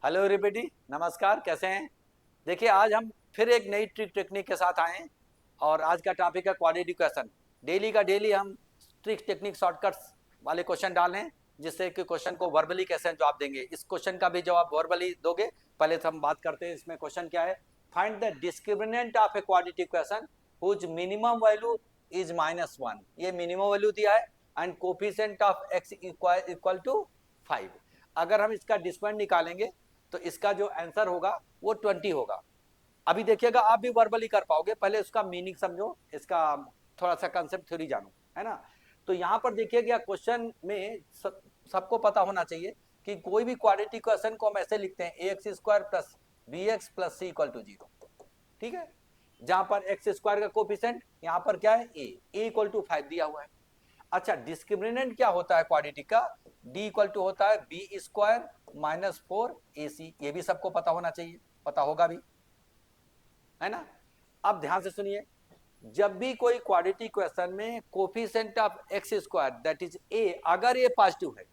Hello everybody, नमस्कार। कैसे हैं? देखिए, आज हम फिर एक नई ट्रिक टेक्निक के साथ आए हैं और आज का टॉपिक है क्वाड्रेटिक क्वेश्चन। डेली का डेली हम ट्रिक टेक्निक शॉर्टकट्स वाले क्वेश्चन डाल रहे हैं, जिससे कि क्वेश्चन को वर्बली कैसे जवाब देंगे। इस क्वेश्चन का भी जवाब वर्बली दोगे। पहले तो हम बात करते हैं इसमें क्वेश्चन क्या है। Find the discriminant of a quadratic question whose minimum value is -1। ये मिनिमम वैल्यू दिया है and coefficient of x equal to 5। अगर हम इसका डिस्क्रिमिनेंट निकालेंगे तो इसका जो आंसर होगा वो 20 होगा। अभी देखिएगा, आप भी वर्बली कर पाओगे, पहले उसका मीनिंग समझो, इसका थोड़ा सा कंसेप्ट थ्योरी जानो, है ना। तो यहाँ पर देखिएगा क्वेश्चन में सबको पता होना चाहिए कि कोई भी क्वाड्रेटिक क्वेश्चन को हम ऐसे लिखते हैं ax² plus bx plus c equal to 0। ठीक है, जहां पर एक्स स्क्वायर का कोफिशिएंट यहाँ पर क्या है, a इक्वल टू 5 दिया हुआ है। अच्छा, डिस्क्रिमिनेंट क्या होता है क्वाड्रेटिक का? d इक्वल टू होता है b² माइनस 4ac। ये भी सबको पता होना चाहिए, पता होगा भी, है ना। अब ध्यान से सुनिए, जब भी कोई क्वाड्रेटिक क्वेश्चन में coefficient of x² that is a अगर ये पॉजिटिव है,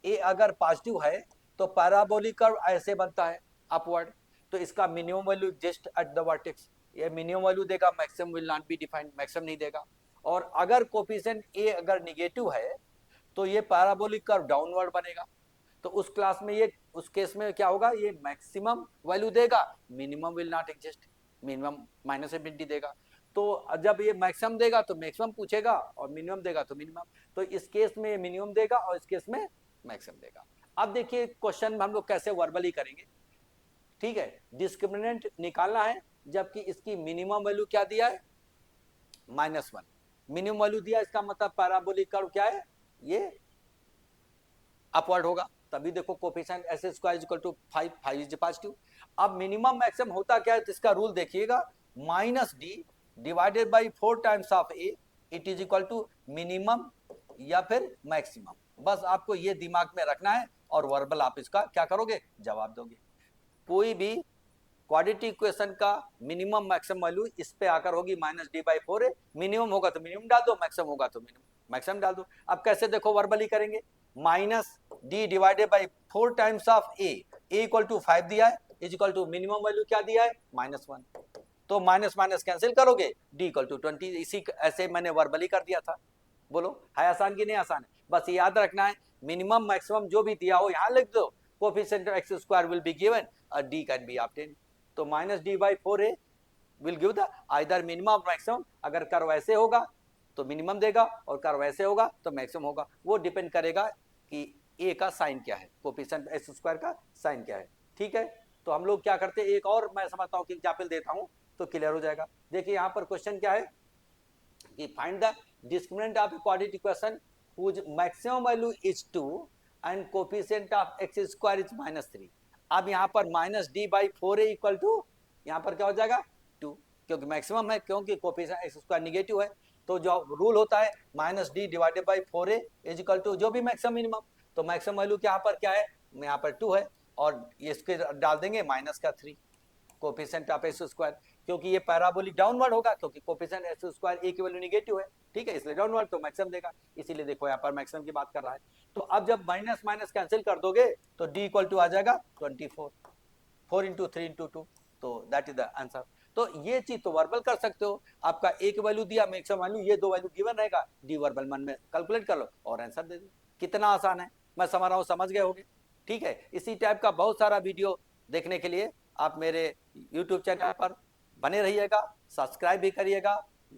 a अगर पॉजिटिव है तो पैराबोलिक कर्व ऐसे बनता है अपवर्ड। तो इसका minimum value just at the vertex, ये मिनिमम वैल्यू देगा, maximum will not be defined, maximum नहीं देगा। और अगर कोफिशिएंट a अगर निगेटिव है तो ये पैराबोलिक कर्व डाउनवर्ड बनेगा। तो उस क्लास में ये, उस केस में क्या होगा, ये मैक्सिमम वैल्यू देगा, minimum will not exist, minimum minus infinity देगा। तो जब ये मैक्सिमम देगा तो मैक्सिमम पूछेगा और मिनिमम देगा तो मिनिमम। तो इस केस में मिनिमम देगा और इस केस में मैक्सिमम देगा। अब देखिए क्वेश्चन में हम लोग कैसे वर्बली करेंगे। ठीक है, डिस्क्रिमिनेंट निकालना है, जबकि इसकी मिनिमम वैल्यू क्या दिया है, -1 मिनिमम वैल्यू दिया। इसका मतलब पैराबोलिक कर्व क्या है, ये अपवर्ड होगा। तभी देखो coefficient s² equal to 5, 5 is positive. अब मिनिमम मैक्सिमम होता क्या है, तो इसका रूल देखिएगा, -d divided by 4 times of a, it is equal to minimum या फिर मैक्सिमम। बस आपको ये दिमाग में रखना है और वर्बल आप इसका क्या करोगे, जवाब दोगे। कोई भी क्वाड्रेटिक इक्वेशन का मिनिमम मैक्सिमम वैल्यू इस पे आकर होगी -d/4 है। मिनिमम होगा तो मिनिमम डाल दो, मैक्सिमम होगा तो मैक्सिमम डाल दो। अब कैसे देखो वर्बली करेंगे, -d divided by 4 times of a equal to 5 दिया है, is equal to minimum value क्या दिया है, -1। तो माइनस माइनस कैंसिल करोगे, d इक्वल टू 20। इसी ऐसे मैंने वर्बली कर दिया था। बोलो, है आसान कि नहीं आसान है? बस याद रखना है, मिनिमम मैक्सिमम जो भी दिया हो यहाँ लिख दो, coefficient of x² will be given और d कैन बी ऑब्टेन। तो -d/4a will give the either minimum maximum. अगर कर्व ऐसे होगा तो मिनिमम देगा और कर्व ऐसे होगा तो मैक्सिमम होगा। वो डिपेंड करेगा कि a का साइन क्या है, कोफिशिएंट x² का साइन क्या है। ठीक है, तो हम लोग क्या करते हैं, एक और मैं समझता हूँ कि एग्जाम्पल देता हूँ तो क्लियर हो जाएगा। देखिए यहाँ पर क्वेश्चन क्या है कि find the discriminant of a quadratic equation whose maximum value is 2 and coefficient of x² is -3। अब यहाँ पर -d/4a इक्वल टू, यहाँ पर क्या हो जाएगा 2, क्योंकि मैक्सिमम है, क्योंकि कोफिशिएंट x² निगेटिव है। तो जो रूल होता है -d divided by 4a is equal to जो भी मैक्सिमम मिनिमम। तो मैक्सिमम वैल्यू यहाँ पर क्या है, यहाँ पर 2 है और इसके डाल देंगे -3 कोफिशिएंट ऑफ x², क्योंकि ये पैराबोलिक डाउनवर्ड होगा, क्योंकि कोफिशिएंट x² a की वैल्यू निगेटिव है। ठीक है, इसलिए डाउनवर्ड तो मैक्सिमम देगा, इसीलिए देखो यहाँ पर मैक्सिमम की बात कर रहा है। तो अब जब माइनस माइनस कैंसिल कर दोगे तो d इक्वल टू आ जाएगा 24, 4 इंटू 3 इंटू 2, तो दैट इज द आंसर। तो ये चीज तो वर्बल कर सकते हो, आपका एक वैल्यू दिया, मैक्सिमम वैल्यू, ये दो वैल्यू गिवन रहेगा, डी वर्बल मन में कैलकुलेट कर लो और आंसर दे दो। कितना आसान है, मैं समझ रहा हूँ, समझ गए होगे। ठीक है, इसी टाइप का बहुत सारा वीडियो देखने के लिए आप मेरे यूट्यूब चैनल पर बने रहिएगा, सब्सक्राइब भी करिएगा,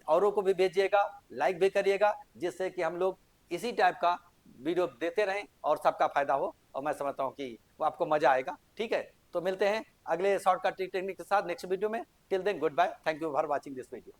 औरों को भी भेजिएगा, लाइक भी करिएगा, जिससे कि हम लोग इसी टाइप का वीडियो देते रहें और सबका फायदा हो। और मैं समझता हूँ कि वो आपको मजा आएगा। ठीक है, तो मिलते हैं अगले शॉर्टकट टेक्निक के साथ नेक्स्ट वीडियो में। Till then good bye, thank you for watching this video.